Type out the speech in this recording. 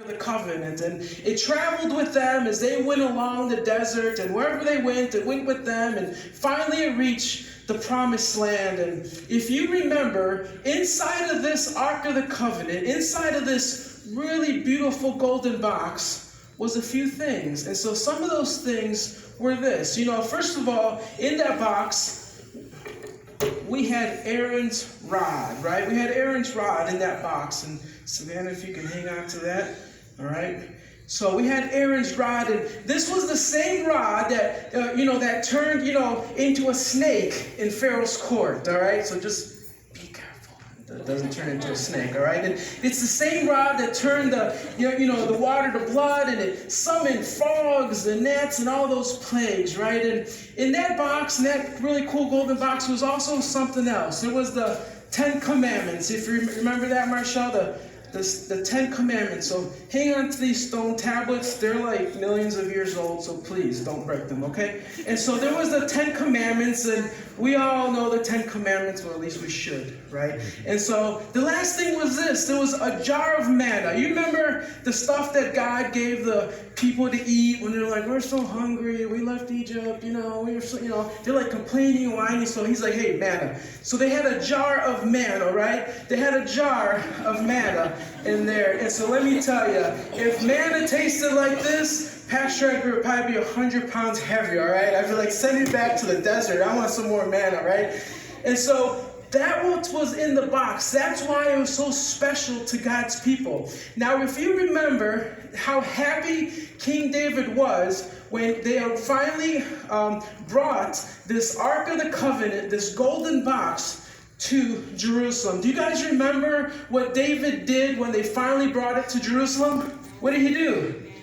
the covenant, and it traveled with them as they went along the desert, and wherever they went, it went with them, and finally it reached the promised land. And if you remember, inside of this Ark of the Covenant, inside of this really beautiful golden box was a few things. And so some of those things were this. First of all, in that box, we had Aaron's rod, right? We had Aaron's rod in that box. And Savannah, if you can hang on to that. All right. So we had Aaron's rod, and this was the same rod that that turned into a snake in Pharaoh's court. All right. So just be careful that it doesn't turn into a snake. All right. And it's the same rod that turned the water to blood, and it summoned frogs and gnats and all those plagues. Right. And in that box, in that really cool golden box, was also something else. There was the 10 Commandments. If you remember that, Marshall, the 10 Commandments. So hang on to these stone tablets. They're like millions of years old, so please don't break them, okay? And so there was the 10 Commandments, and we all know the 10 Commandments, or at least we should, right? And so the last thing was this. There was a jar of manna. You remember the stuff that God gave the people to eat when they're like, we're so hungry, we left Egypt, we're so, they're like complaining and whining. So he's like, hey, manna. So they had a jar of manna, right? They had a jar of manna in there. And so let me tell you, if manna tasted like this, Pastor Edgar would probably be 100 pounds heavier, all right? I'd be like, send me back to the desert. I want some more manna, right? And so that was in the box. That's why it was so special to God's people. Now, if you remember how happy King David was when they finally brought this Ark of the Covenant, this golden box, to Jerusalem. Do you guys remember what David did when they finally brought it to Jerusalem? What did he do?